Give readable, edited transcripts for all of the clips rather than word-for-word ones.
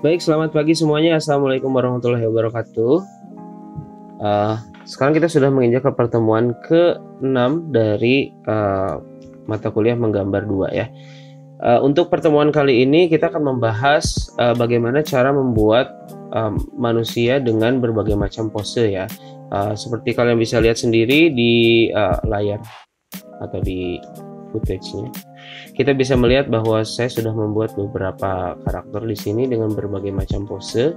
Baik, selamat pagi semuanya. Assalamualaikum warahmatullahi wabarakatuh. Sekarang kita sudah menginjak ke pertemuan ke-6 dari mata kuliah menggambar 2 ya. Untuk pertemuan kali ini kita akan membahas bagaimana cara membuat manusia dengan berbagai macam pose ya. Seperti kalian bisa lihat sendiri di layar atau di footage-nya. Kita bisa melihat bahwa saya sudah membuat beberapa karakter di sini dengan berbagai macam pose.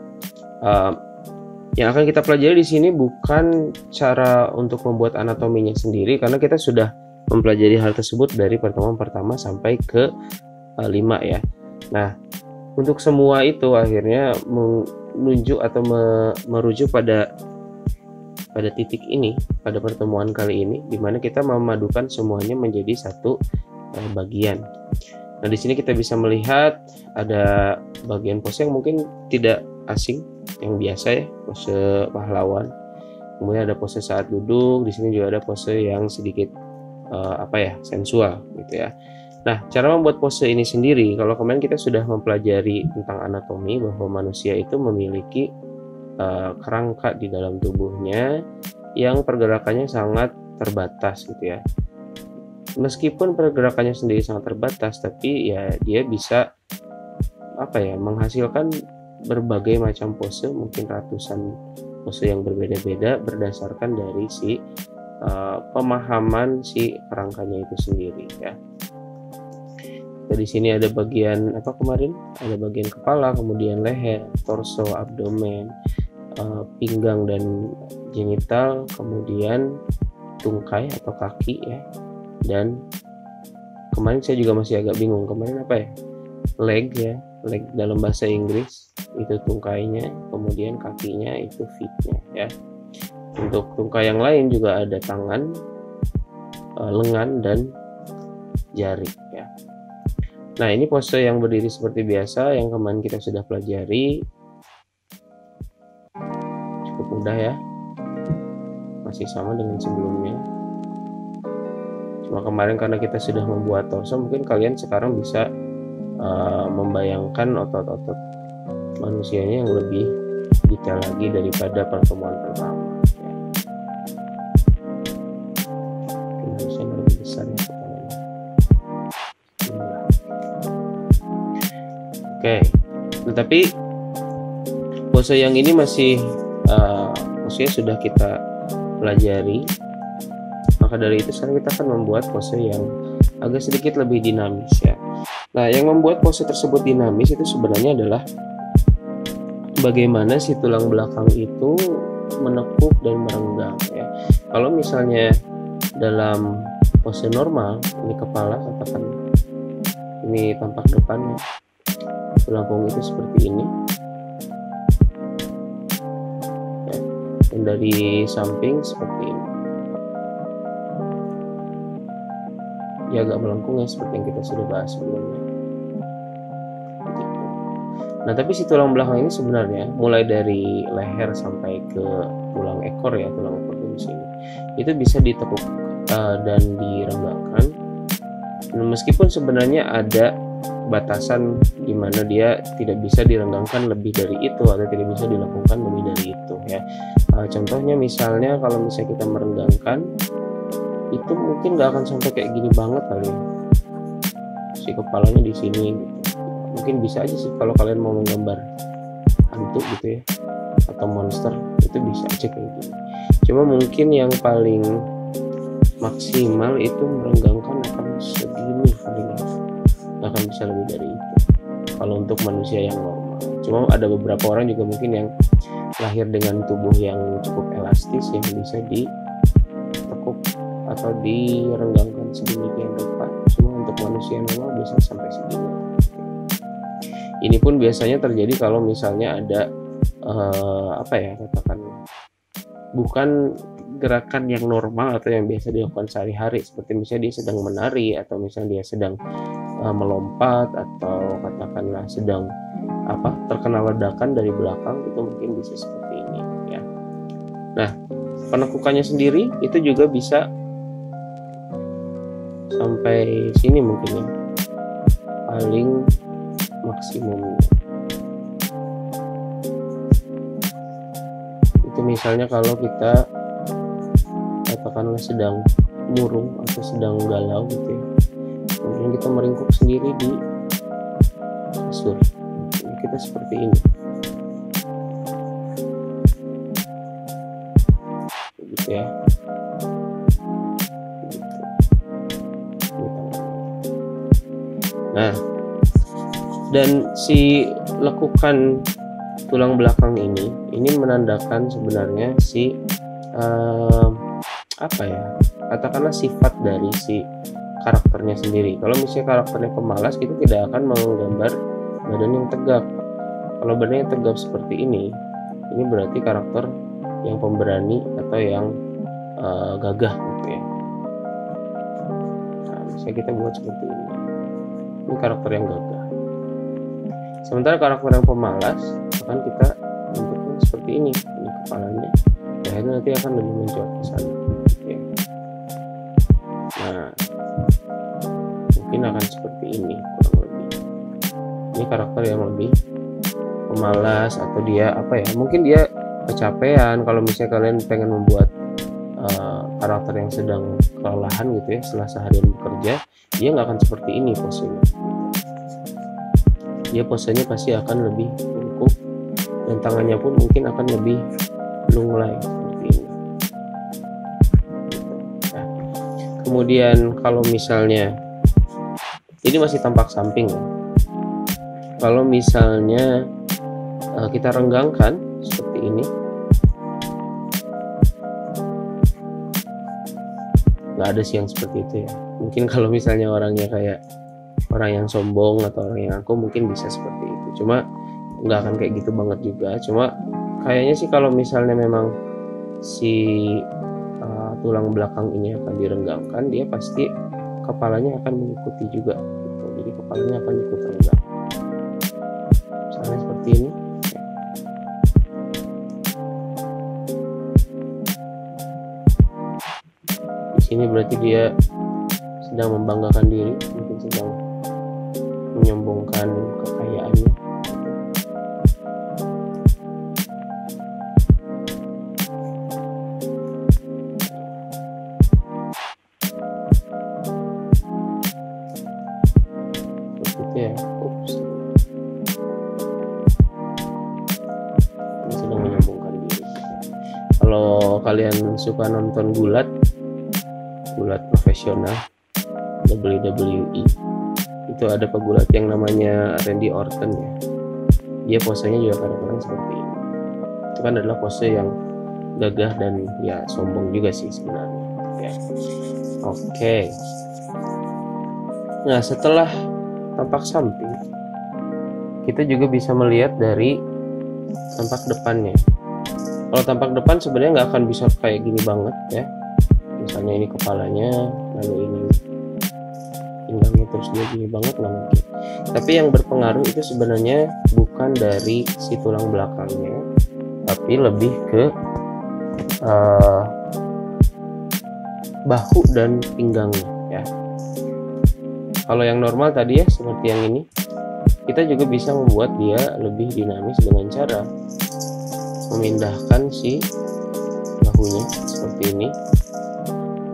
Yang akan kita pelajari di sini bukan cara untuk membuat anatominya sendiri, karena kita sudah mempelajari hal tersebut dari pertemuan pertama sampai ke 5 ya. Nah, untuk semua itu akhirnya menunjuk atau merujuk pada titik ini, pada pertemuan kali ini, di mana kita memadukan semuanya menjadi satu bagian. Nah, di sini kita bisa melihat ada bagian pose yang mungkin tidak asing, yang biasa ya, pose pahlawan. Kemudian ada pose saat duduk. Di sini juga ada pose yang sedikit sensual gitu ya. Nah, cara membuat pose ini sendiri, kalau kemarin kita sudah mempelajari tentang anatomi bahwa manusia itu memiliki kerangka di dalam tubuhnya yang pergerakannya sangat terbatas gitu ya. Meskipun pergerakannya sendiri sangat terbatas, tapi ya dia bisa menghasilkan berbagai macam pose, mungkin ratusan pose yang berbeda-beda berdasarkan dari si pemahaman si kerangkanya itu sendiri ya. Di sini ada bagian ada bagian kepala, kemudian leher, torso, abdomen, pinggang dan genital, kemudian tungkai atau kaki ya. Dan kemarin saya juga masih agak bingung, kemarin leg ya, leg dalam bahasa Inggris itu tungkainya, kemudian kakinya itu feet-nya ya. Untuk tungkai yang lain juga ada tangan, lengan dan jari ya. Nah, ini pose yang berdiri seperti biasa yang kemarin kita sudah pelajari, cukup mudah ya, masih sama dengan sebelumnya. Cuma kemarin karena kita sudah membuat torso, mungkin kalian sekarang bisa membayangkan otot-otot manusianya yang lebih detail lagi daripada pertemuan pertama ya. Manusia lebih besar ya kepalanya. Oke, tetapi pose yang ini masih maksudnya sudah kita pelajari. Maka dari itu sekarang kita akan membuat pose yang agak sedikit lebih dinamis ya. Nah, yang membuat pose tersebut dinamis itu sebenarnya adalah bagaimana si tulang belakang itu menekuk dan merenggang ya. Kalau misalnya dalam pose normal, ini kepala, katakan ini tampak depannya, tulang punggung itu seperti ini ya. Dan dari samping seperti ini. Ya agak melengkung ya, seperti yang kita sudah bahas sebelumnya. Nah, tapi si tulang belakang ini sebenarnya mulai dari leher sampai ke tulang ekor ya, tulang ekor di sini, itu bisa ditekuk dan direnggangkan. Nah, meskipun sebenarnya ada batasan di mana dia tidak bisa direnggangkan lebih dari itu atau tidak bisa dilakukan lebih dari itu ya. Contohnya misalnya kalau misalnya kita merenggangkan, itu mungkin nggak akan sampai kayak gini banget kali ya, si kepalanya di sini gitu. Mungkin bisa aja sih kalau kalian mau menggambar hantu gitu ya atau monster, itu bisa aja kayak gini. Cuma mungkin yang paling maksimal itu merenggangkan akan segini paling ya, nggak akan bisa lebih dari itu kalau untuk manusia yang normal. Cuma ada beberapa orang juga mungkin yang lahir dengan tubuh yang cukup elastis yang bisa ditekuk atau direnggangkan sedemikian rupa. Cuma untuk manusia normal bisa sampai segini. Ini pun biasanya terjadi kalau misalnya ada bukan gerakan yang normal atau yang biasa dilakukan sehari-hari, seperti misalnya dia sedang menari atau misalnya dia sedang melompat atau katakanlah sedang terkena ledakan dari belakang, itu mungkin bisa seperti ini ya. Nah, penekukannya sendiri itu juga bisa sampai sini mungkin ya, paling maksimumnya. misalnya kalau kita katakanlah sedang murung atau sedang galau gitu ya, kemudian kita meringkuk sendiri di kasur, kita seperti ini gitu ya. Nah, dan si lekukan tulang belakang ini menandakan sebenarnya si apa ya, katakanlah sifat dari si karakternya sendiri. Kalau misalnya karakternya pemalas, itu tidak akan menggambar badan yang tegap. Kalau badan yang tegap seperti ini berarti karakter yang pemberani atau yang gagah gitu ya. Nah, misalnya kita buat seperti ini karakter yang gagah. Sementara karakter yang pemalas akan kita bentuknya seperti ini kepalanya, akhirnya nanti akan lebih menjauh ke sana. Oke. Nah, mungkin akan seperti ini kurang lebih. Ini karakter yang lebih pemalas, atau dia apa ya? Mungkin dia kecapean. Kalau misalnya kalian pengen membuat karakter yang sedang kelelahan gitu ya, setelah seharian bekerja, dia nggak akan seperti ini posenya. Dia posenya pasti akan lebih bungkuk, dan tangannya pun mungkin akan lebih lunglai seperti ini. Nah, kemudian kalau misalnya ini masih tampak samping ya. Kalau misalnya kita renggangkan seperti ini, nggak ada sih yang seperti itu ya. Mungkin kalau misalnya orangnya kayak orang yang sombong atau orang yang aku, mungkin bisa seperti itu. Cuma nggak akan kayak gitu banget juga. Cuma kayaknya sih kalau misalnya memang si tulang belakang ini akan direnggangkan, dia pasti kepalanya akan mengikuti juga gitu. Jadi kepalanya akan ikut renggang. Misalnya seperti ini. Di sini berarti dia sedang membanggakan diri, mungkin sedang menyombongkan kekayaannya. Seperti itu ya. Ups. Ini sedang menyombongkan diri. Kalau kalian suka nonton gulat profesional WWE, itu ada pegulat yang namanya Randy Orton ya. Dia posenya juga kadang-kadang seperti ini. Itu kan adalah pose yang gagah dan ya sombong juga sih sebenarnya ya. Oke. Nah, setelah tampak samping, kita juga bisa melihat dari tampak depannya. Kalau tampak depan sebenarnya nggak akan bisa kayak gini banget ya. Misalnya ini kepalanya, lalu ini pinggangnya, terus dia gini banget, nggak mungkin. Tapi yang berpengaruh itu sebenarnya bukan dari si tulang belakangnya, tapi lebih ke bahu dan pinggangnya ya. Kalau yang normal tadi ya seperti yang ini, kita juga bisa membuat dia lebih dinamis dengan cara memindahkan si bahunya seperti ini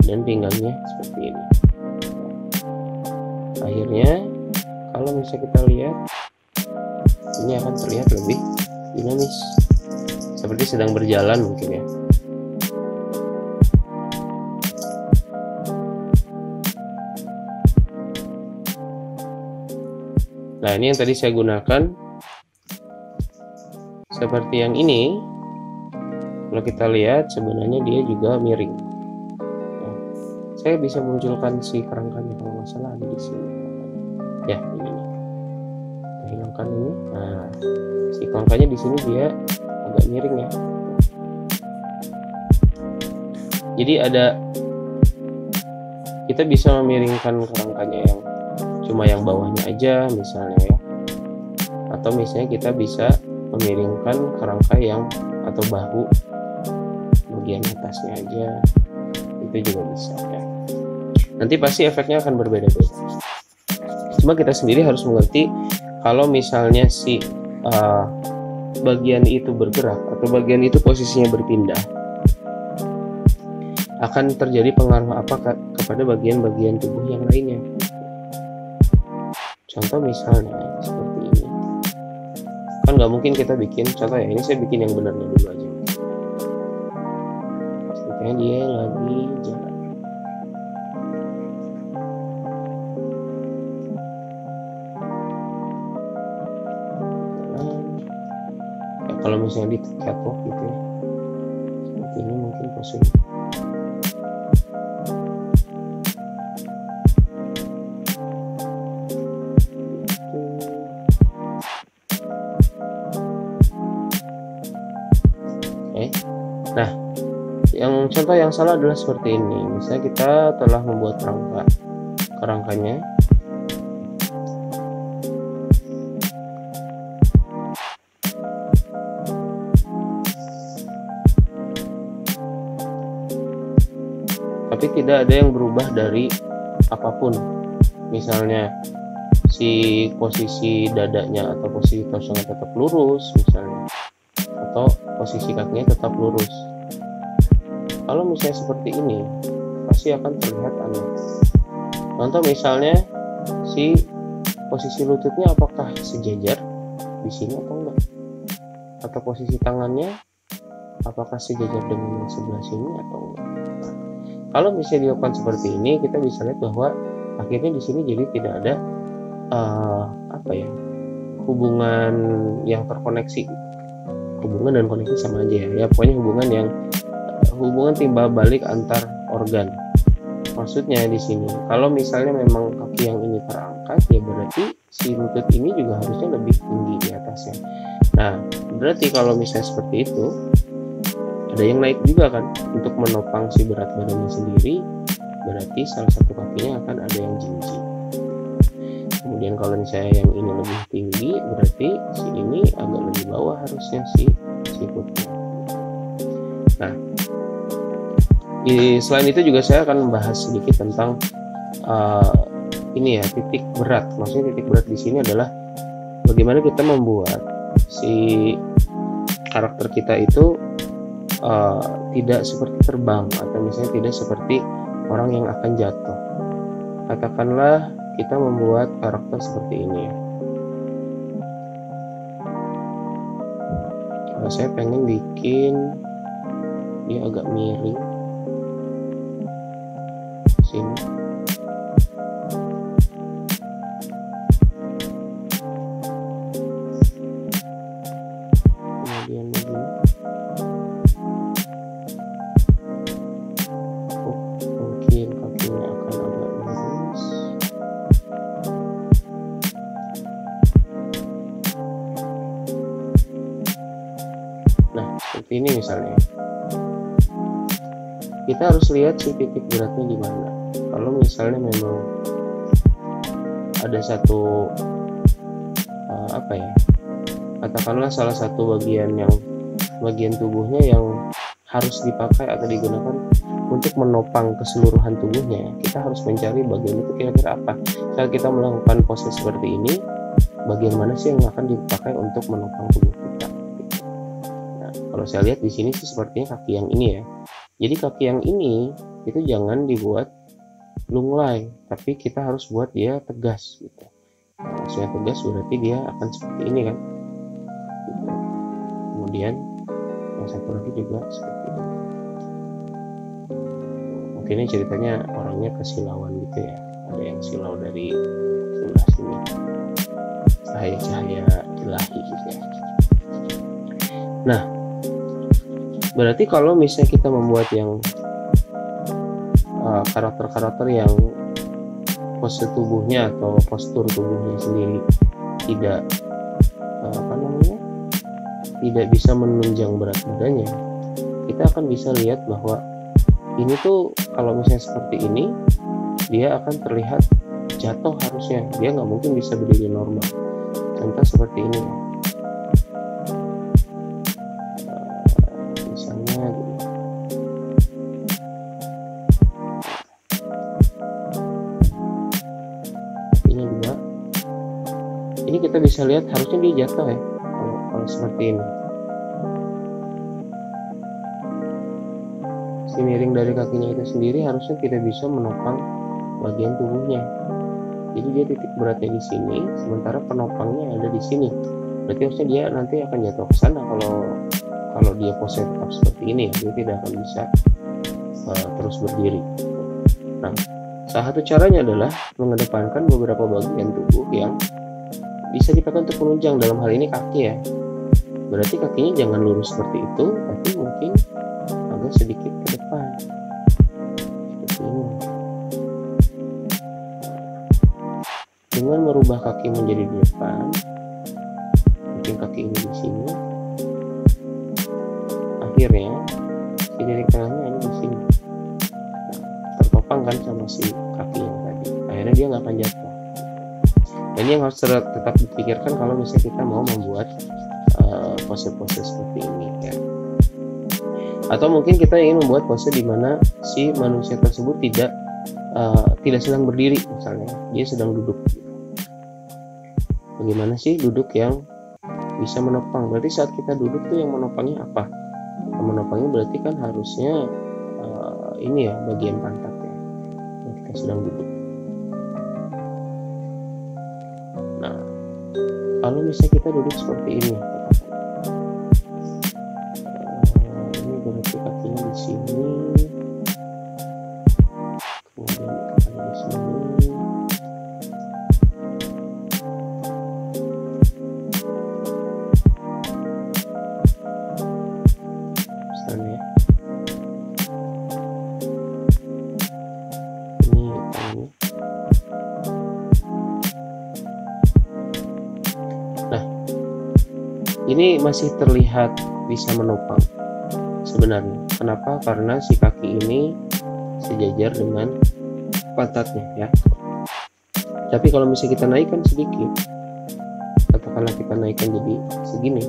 dan pinggangnya seperti ini. Akhirnya kalau misalnya kita lihat, ini akan terlihat lebih dinamis, seperti sedang berjalan mungkin ya. Nah, ini yang tadi saya gunakan seperti yang ini. Kalau kita lihat sebenarnya dia juga miring. Saya bisa munculkan si kerangkanya, kalau nggak salah ada di sini ya, ini kita hilangkan ini. Nah, si kerangkanya di sini dia agak miring ya. Jadi kita bisa memiringkan kerangkanya yang cuma yang bawahnya aja misalnya ya, atau misalnya kita bisa memiringkan kerangka yang atau bahu bagian atasnya aja, itu juga bisa ya. Nanti pasti efeknya akan berbeda-beda. Cuma kita sendiri harus mengerti kalau misalnya si bagian itu bergerak atau bagian itu posisinya berpindah, akan terjadi pengaruh apa kepada bagian-bagian tubuh yang lainnya. Contoh misalnya seperti ini, kan nggak mungkin kita bikin contoh ya, ini saya bikin yang benarnya dulu aja. Ceritanya dia lagi jalan. Kalau misalnya di catwalk gitu ya, seperti ini mungkin posisi. Oke. Nah, yang contoh yang salah adalah seperti ini. Misalnya kita telah membuat kerangkanya. Tapi tidak ada yang berubah dari apapun, misalnya si posisi dadanya atau posisi torsongnya tetap lurus misalnya, atau posisi kakinya tetap lurus. Kalau misalnya seperti ini pasti akan terlihat aneh. Contoh misalnya si posisi lututnya apakah sejajar di sini atau enggak, atau posisi tangannya apakah sejajar dengan yang sebelah sini atau enggak. Kalau misalnya dilakukan seperti ini, kita bisa lihat bahwa akhirnya di sini jadi tidak ada hubungan yang terkoneksi. Hubungan dan koneksi sama aja ya. Pokoknya hubungan timbal balik antar organ. Maksudnya di sini, kalau misalnya memang kaki yang ini terangkat, ya berarti si lutut ini juga harusnya lebih tinggi di atasnya. Nah, berarti kalau misalnya seperti itu, ada yang naik juga kan untuk menopang si berat badannya sendiri, berarti salah satu kakinya akan ada yang jingji. Kemudian kalau misalnya yang ini lebih tinggi, berarti si ini agak lebih bawah harusnya si footnya. Nah, selain itu juga saya akan membahas sedikit tentang ini ya, titik berat. Maksudnya titik berat di sini adalah bagaimana kita membuat si karakter kita itu tidak seperti terbang, atau misalnya tidak seperti orang yang akan jatuh. Katakanlah kita membuat karakter seperti ini. Saya pengen bikin dia agak miring sini. Kemudian begini. Mungkin kakinya akan agak lurus. Nah, seperti ini misalnya. Kita harus lihat si titik beratnya di mana. Kalau misalnya memang ada satu katakanlah salah satu bagian tubuhnya yang harus dipakai atau digunakan untuk menopang keseluruhan tubuhnya, kita harus mencari bagian itu kira-kira apa. Saat kita melakukan pose seperti ini, bagian mana sih yang akan dipakai untuk menopang tubuh kita? Nah, kalau saya lihat di sini sih sepertinya kaki yang ini ya. Jadi kaki yang ini itu jangan dibuat lunglai, tapi kita harus buat dia tegas gitu. Nah, maksudnya tegas berarti dia akan seperti ini kan. Gitu. Kemudian yang satu lagi juga seperti ini. Mungkin ini ceritanya orangnya kesilauan gitu ya. Ada yang silau dari sebelah sini. Cahaya-cahaya ilahi gitu ya. Nah, berarti kalau misalnya kita membuat yang karakter-karakter yang pose tubuhnya atau postur tubuhnya sendiri tidak tidak bisa menunjang berat badannya, kita akan bisa lihat bahwa ini tuh kalau misalnya seperti ini, dia akan terlihat jatuh harusnya. Dia nggak mungkin bisa berdiri normal. Contoh seperti ini. Misalnya gini. Ini 2. Ini kita bisa lihat harusnya dia jatuh ya. Kalau seperti ini. Si miring dari kakinya itu sendiri harusnya tidak bisa menopang bagian tubuhnya. Jadi dia titik beratnya di sini, sementara penopangnya ada di sini. Berarti harusnya dia nanti akan jatuh ke sana kalau dia pose tetap seperti ini, dia tidak akan bisa terus berdiri. Nah, salah satu caranya adalah mengedepankan beberapa bagian tubuh yang bisa dipakai untuk menunjang, dalam hal ini kaki ya. Berarti kakinya jangan lurus seperti itu, tapi mungkin agak sedikit ke depan seperti ini. Dengan merubah kaki menjadi di depan, mungkin kaki ini di sini, akhirnya si titik tengahnya ada di sini. Tertopang kan sama si kaki yang tadi, akhirnya dia nggak akan jatuh. Dan ini yang harus tetap dipikirkan kalau misalnya kita mau membuat pose-pose seperti ini ya. Atau mungkin kita ingin membuat pose di mana si manusia tersebut tidak sedang berdiri, misalnya dia sedang duduk. Bagaimana sih duduk yang bisa menopang? Berarti saat kita duduk tuh yang menopangnya apa? Yang menopangnya berarti kan harusnya ini ya, bagian pantat ya. Kita sedang duduk. Nah, kalau misalnya kita duduk seperti ini, ini berarti kakinya di sini, kemudian kakinya di sini. Ini masih terlihat bisa menopang sebenarnya. Kenapa? Karena si kaki ini sejajar dengan pantatnya ya. Tapi kalau misalnya kita naikkan sedikit, katakanlah kita naikkan jadi segini,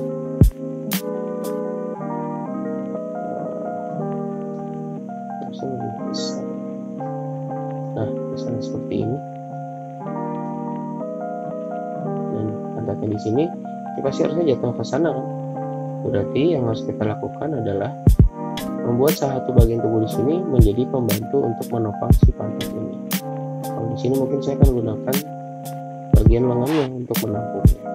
lebih besar. Nah, misalnya seperti ini, dan pantatnya di sini, ya pasti harusnya jatuh ke sana kan. Berarti yang harus kita lakukan adalah membuat salah satu bagian tubuh di sini menjadi pembantu untuk menopang si pantat ini. Kalau di sini mungkin saya akan gunakan bagian lengannya untuk menampungnya.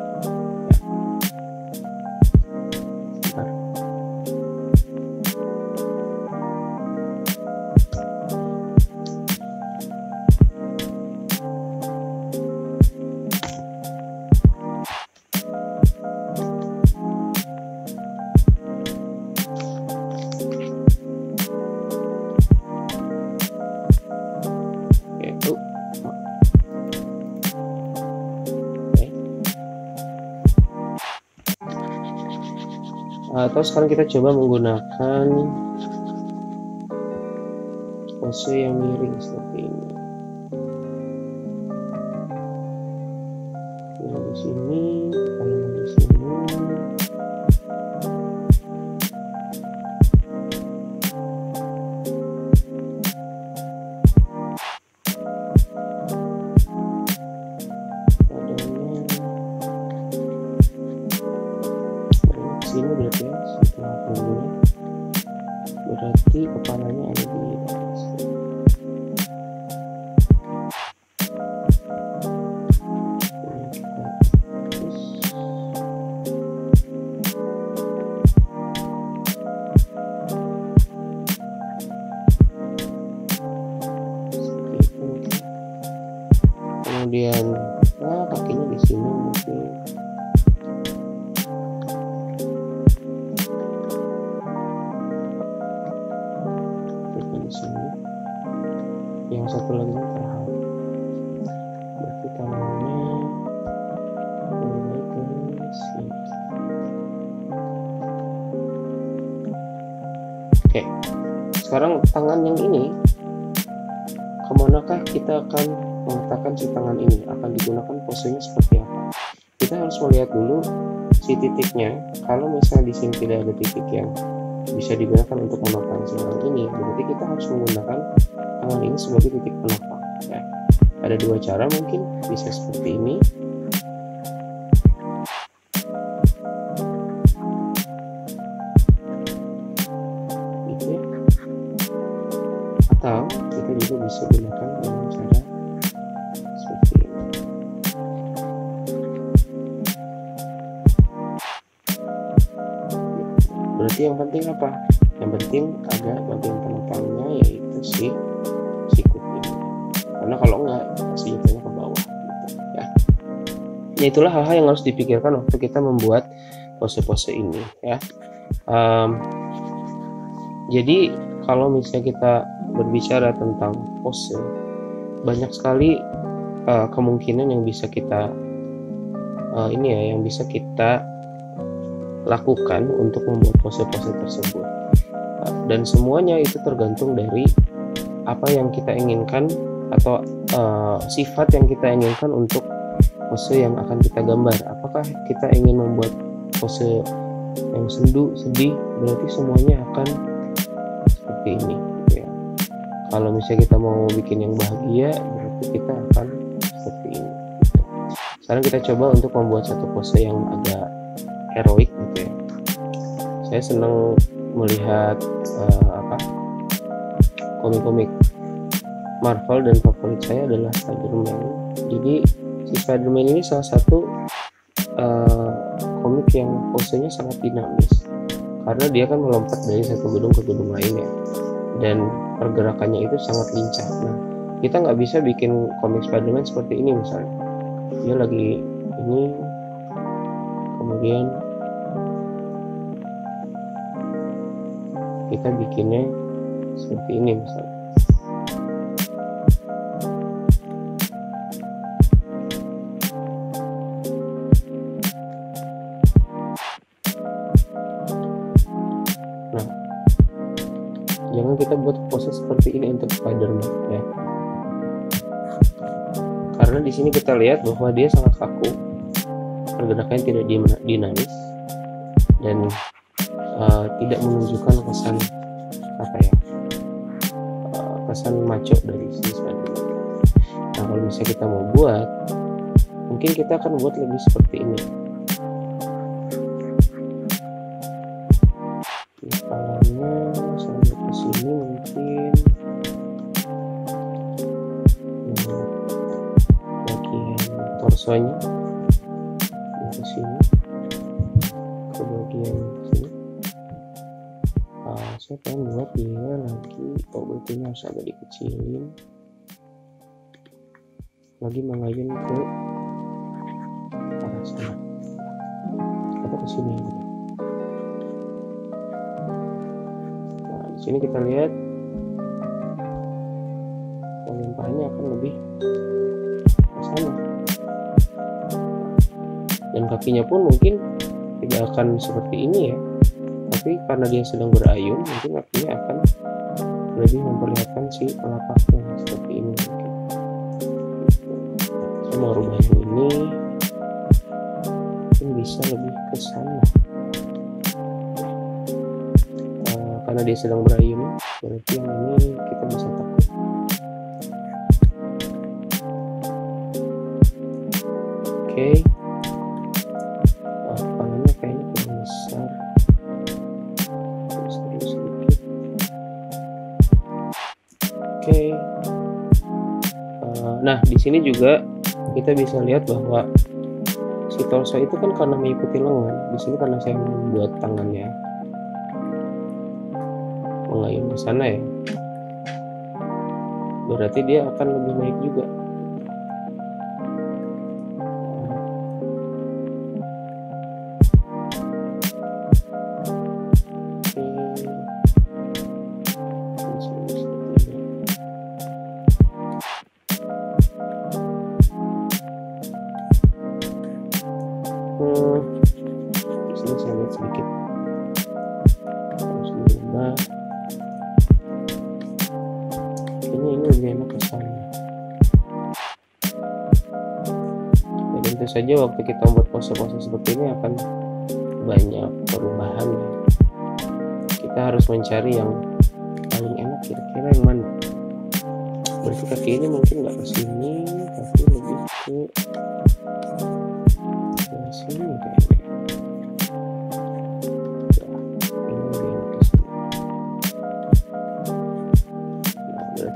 Atau sekarang kita coba menggunakan pose yang miring seperti ini. Nah, di sini, kalau di sini, sini berarti ya, setelah punggungnya berarti kepalanya ada di atas. Kemudian kakinya di sini mungkin. Yang satu lagi terhal, berarti tangannya mulai ke sini. Oke, sekarang tangan yang ini kemanakah kita akan meletakkan si tangan ini? Akan digunakan posenya seperti apa? Kita harus melihat dulu si titiknya. Kalau misalnya di sini tidak ada titik yang bisa digunakan untuk menopang si tangan ini, berarti kita harus menggunakan tangan ini sebagai titik penopang ya. Ada dua cara, mungkin bisa seperti ini atau kita juga bisa gunakan dengan cara seperti ini. Berarti yang penting apa? Yang penting ada bagian penopangnya, yaitu si sikut ini. Karena kalau enggak pasti jatuhnya ke bawah gitu, ya. Ya itulah hal-hal yang harus dipikirkan waktu kita membuat pose-pose ini, ya. Jadi kalau misalnya kita berbicara tentang pose, banyak sekali kemungkinan yang bisa kita yang bisa kita lakukan untuk membuat pose-pose tersebut. Dan semuanya itu tergantung dari apa yang kita inginkan atau sifat yang kita inginkan untuk pose yang akan kita gambar. Apakah kita ingin membuat pose yang sendu, sedih, berarti semuanya akan seperti ini, gitu ya. Kalau misalnya kita mau bikin yang bahagia, berarti kita akan seperti ini, gitu. Sekarang kita coba untuk membuat satu pose yang agak heroik, gitu ya. Saya senang melihat komik-komik Marvel, dan favorit saya adalah Spider-Man. Jadi si Spider-Man ini salah satu komik yang posenya sangat dinamis, karena dia kan melompat dari satu gedung ke gedung lainnya, dan pergerakannya itu sangat lincah. Nah, kita nggak bisa bikin komik Spider-Man seperti ini misalnya. Dia lagi ini, kemudian kita bikinnya seperti ini misalnya. Nah, jangan kita buat pose seperti ini untuk Spider-Man, ya. Karena di sini kita lihat bahwa dia sangat kaku, pergerakannya tidak dinamis, dan tidak menunjukkan kesan kesan maco dari si Spider-Man. Nah, kalau misalnya kita mau buat, mungkin kita akan buat lebih seperti ini. Kepalanya sampai ke sini, mungkin bagian torsonya ke sini, ke bagian sini. Saya pengen buat dia lagi, berarti ini harus agak dikecilin, lagi mengayun ke arah sana atau ke sini gitu. Nah, di sini kita lihat bagian pahanya akan lebih ke sana, dan kakinya pun mungkin tidak akan seperti ini, ya. Tapi karena dia sedang berayun, mungkin kakinya akan lebih memperlihatkan si telapaknya seperti ini mungkin. Saya mau rubah yang ini, mungkin bisa lebih ke sana. Karena dia sedang berayun, berarti yang ini kita bisa tekuk. Oke. Kepalanya kayaknya kurang besar. Oke. Nah, di sini juga kita bisa lihat bahwa si torso itu kan karena mengikuti lengan. Di sini karena saya membuat tangannya mengayun ke sana, ya, berarti dia akan lebih naik juga. Di sini saya lihat sedikit harus dirubah. Kayaknya ini lebih enak kesannya. Dan tentu saja waktu kita membuat pose-pose seperti ini akan banyak perubahan. Kita harus mencari yang paling enak, kira-kira yang mana. Berarti kaki ini mungkin nggak ke sini, tapi lebih ke sini kayaknya.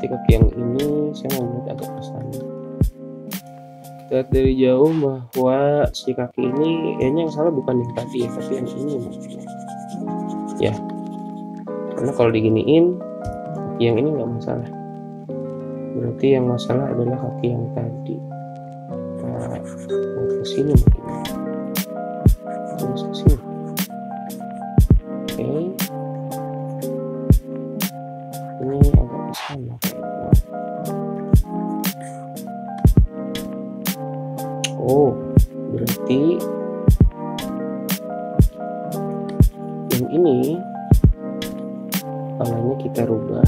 berarti kaki yang ini saya mau buat agak ke sana. Kita lihat dari jauh bahwa si kaki ini kayaknya yang salah bukan yang tadi ya, tapi yang ini mungkin ya, karena kalau diginiin yang ini nggak masalah, berarti yang masalah adalah kaki yang tadi. Nah, ke sini mungkin terus ke sini. Oke, ini agak ke sana kayaknya. Oh, berarti yang ini kepalanya kita rubah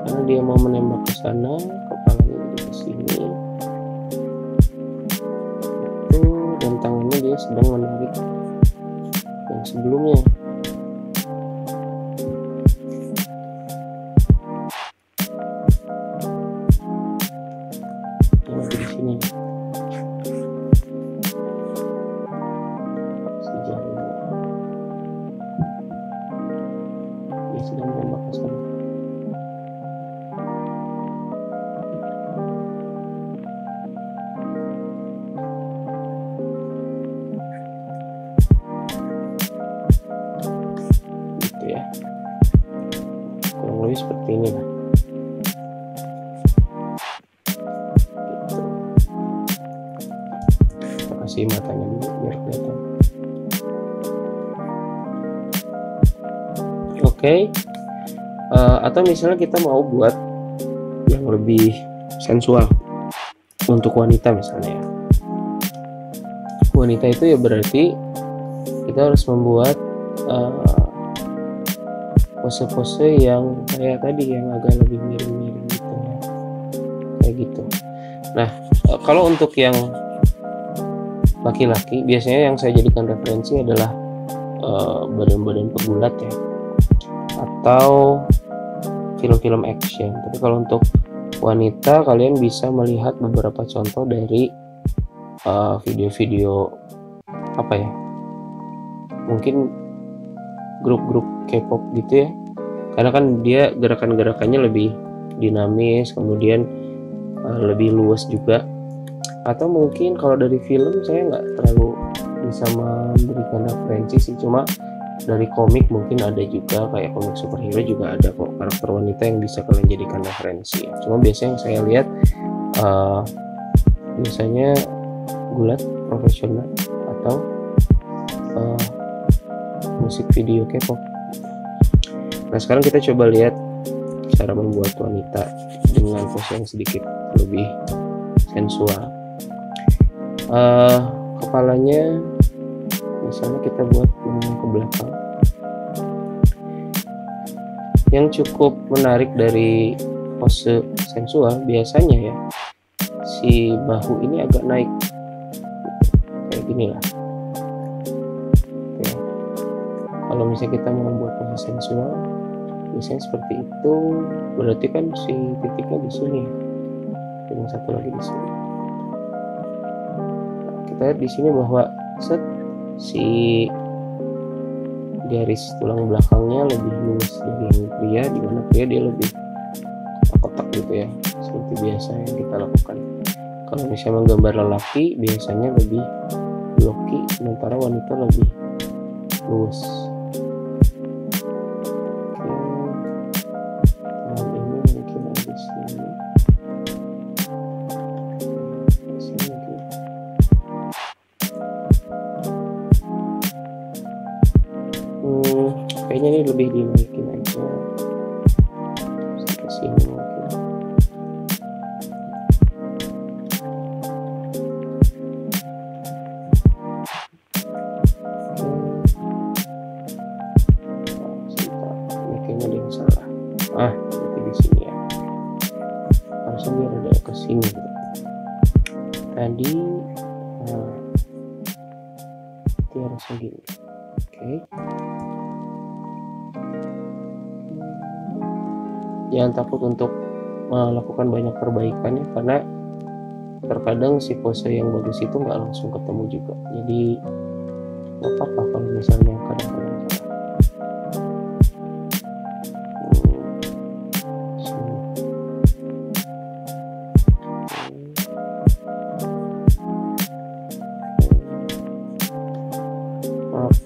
karena dia mau menembak ke sana, kepalanya jadi ke sini itu, dan tangannya dia sedang menarik yang sebelumnya. Yang ada di sini sejauh dia sedang menembak ke sana. Gitu ya, kurang lebih seperti ini lah. Gitu. Kita kasih matanya dulu biar kelihatan. Oke. Atau misalnya kita mau buat yang lebih sensual untuk wanita misalnya ya. Wanita itu ya berarti kita harus membuat pose-pose yang kayak tadi, yang agak lebih miring-miring gitu ya, kayak gitu. Nah, kalau untuk yang laki-laki biasanya yang saya jadikan referensi adalah badan-badan pegulat ya, atau film-film action. Tapi kalau untuk wanita, kalian bisa melihat beberapa contoh dari video-video apa ya, mungkin grup-grup K-pop gitu ya, karena kan dia gerakan-gerakannya lebih dinamis, kemudian lebih luas juga. Atau mungkin kalau dari film saya nggak terlalu bisa memberikan referensi sih, cuma dari komik mungkin ada juga, kayak komik superhero juga ada kok karakter wanita yang bisa kalian jadikan referensi. Cuma biasanya yang saya lihat biasanya gulat profesional atau musik video K-pop. Nah, sekarang kita coba lihat cara membuat wanita dengan pose yang sedikit lebih sensual. Kepalanya misalnya kita buat ke belakang. Yang cukup menarik dari pose sensual biasanya ya, si bahu ini agak naik kayak gini lah. Oke. Kalau misalnya kita mau membuat pose sensual biasanya seperti itu, berarti kan si titiknya di sini dan yang satu lagi di sini. Nah, kita lihat di sini bahwa si garis tulang belakangnya lebih luas dari yang pria, di mana pria dia lebih kotak-kotak gitu ya, seperti biasa yang kita lakukan. Kalau misalnya menggambar lelaki biasanya lebih blocky, sementara wanita lebih luas. Oke, ini mungkin ada di sini. Kayaknya ini lebih dinaikin aja ke sini mungkin. Ini kayaknya ada yang salah. Berarti di sini ya. Harusnya dia ada ke sini. Tadi dia harusnya gini. Oke. Jangan takut untuk melakukan banyak perbaikan ya, karena terkadang si pose yang bagus itu nggak langsung ketemu juga, jadi nggak apa-apa kalau misalnya kadang-kadang salah.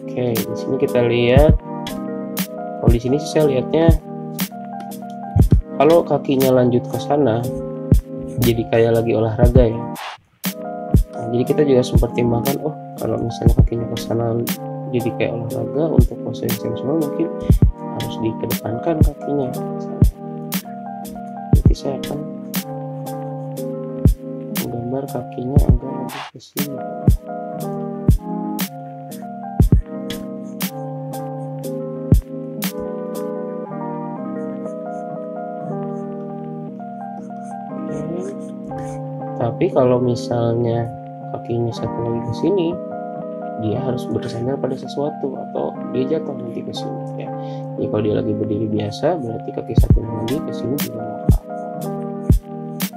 Oke, di sini kita lihat. Kalau di sini saya lihatnya kalau kakinya lanjut ke sana jadi kayak lagi olahraga ya. Nah, jadi kita juga sempat pertimbangkan, oh kalau misalnya kakinya ke sana jadi kayak olahraga, untuk pose yang sensual mungkin harus dikedepankan kakinya. Jadi saya akan menggambar kakinya agak lebih ke sini. Tapi kalau misalnya kakinya satu lagi ke sini, dia harus bersandar pada sesuatu atau dia jatuh nanti ke sini ya. Jadi kalau dia lagi berdiri biasa, berarti kaki satunya lagi ke sini juga nggak apa-apa.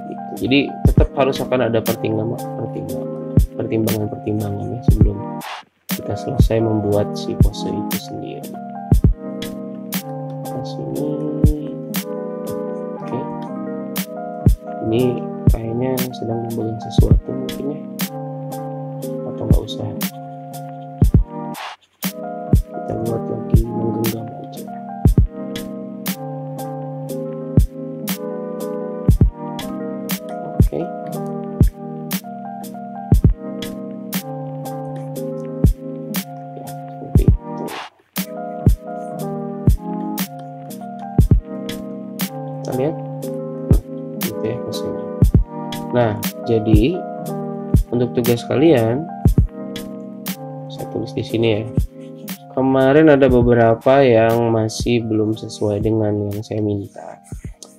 Gitu. Jadi tetap harus akan ada pertimbangan ya sebelum kita selesai membuat si pose itu sendiri. Ke sini, oke. Ini kayaknya sedang membagikan sesuatu mungkin ya, atau nggak usah, kita buat lagi menggenggam aja. Oke. Ya, seperti itu. Kita lihat gitu ya posenya. Nah, jadi untuk tugas kalian, saya tulis di sini ya. Kemarin ada beberapa yang masih belum sesuai dengan yang saya minta.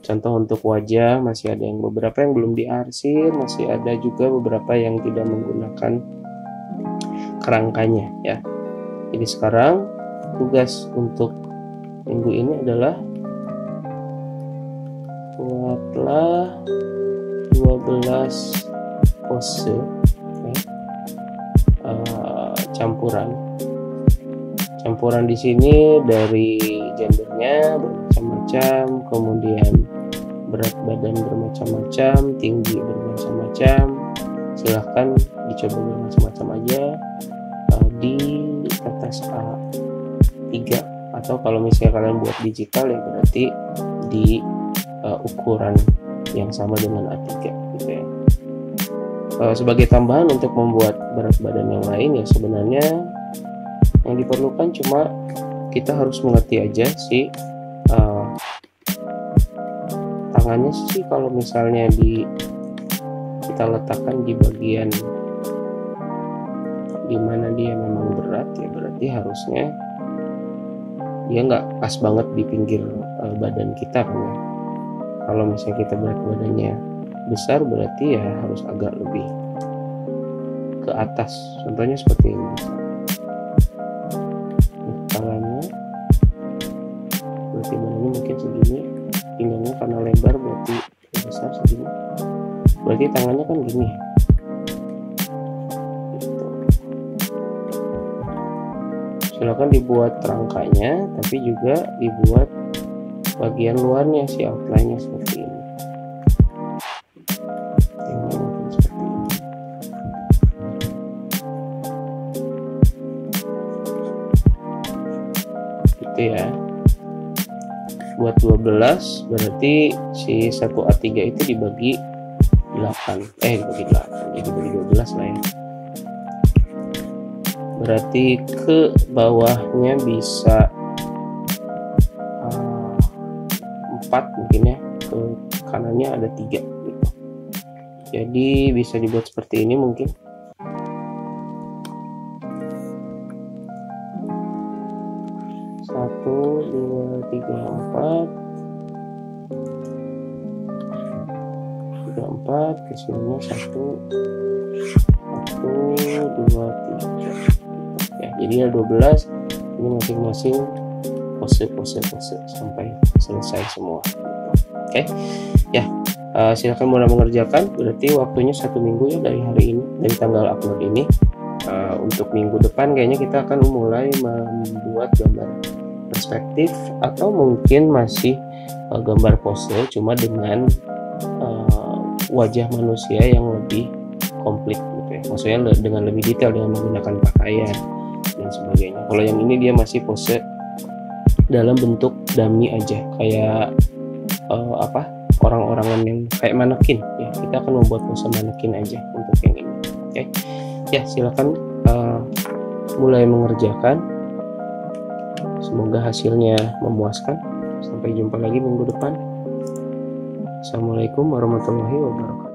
Contoh untuk wajah masih ada yang beberapa yang belum diarsir, masih ada juga beberapa yang tidak menggunakan kerangkanya ya. Jadi sekarang tugas untuk minggu ini adalah buatlah 12 pose ya. Campuran di sini dari gendernya bermacam-macam, kemudian berat badan bermacam-macam, tinggi bermacam-macam. Silahkan dicoba bermacam-macam aja di kertas A3, atau kalau misalnya kalian buat digital ya berarti di ukuran yang sama dengan A3 gitu ya. Sebagai tambahan untuk membuat berat badan yang lain ya, sebenarnya yang diperlukan cuma kita harus mengerti aja sih tangannya sih. Kalau misalnya kita letakkan di bagian dimana dia memang berat ya, berarti harusnya dia nggak pas banget di pinggir badan kita kan ya. Kalau misalnya kita berat badannya besar, berarti ya harus agak lebih ke atas. Contohnya seperti ini. Kepalanya berarti badannya mungkin segini, pinggangnya karena lebar berarti besar segini. Berarti tangannya kan gini. Gitu. Silakan dibuat rangkanya, tapi juga dibuat bagian luarnya, si outline-nya seperti ini. Gitu ya. Buat 12 berarti si 1A3 itu dibagi 8. Dibagi 8. Jadi dibagi 12 lah ya. Berarti ke bawahnya bisa 4 mungkin ya, ke kanannya ada 3 gitu. Jadi bisa dibuat seperti ini mungkin. Satu, dua, tiga, empat. Kesininya 1, 2, 3. Ya, jadi ada 12. Ini masing-masing pose sampai selesai semua. Oke. Ya, silakan mulai mengerjakan. Berarti waktunya 1 minggu ya dari hari ini, dari tanggal upload ini. Untuk minggu depan kayaknya kita akan mulai membuat gambar perspektif, atau mungkin masih gambar pose cuma dengan wajah manusia yang lebih komplit gitu ya. Maksudnya dengan lebih detail, dengan menggunakan pakaian, dan sebagainya. Kalau yang ini dia masih pose dalam bentuk dummy aja, kayak orang-orangan yang kayak manekin ya. Kita akan membuat pose manekin aja untuk yang ini. Oke. Ya, silakan mulai mengerjakan. Semoga hasilnya memuaskan. Sampai jumpa lagi minggu depan. Assalamualaikum warahmatullahi wabarakatuh.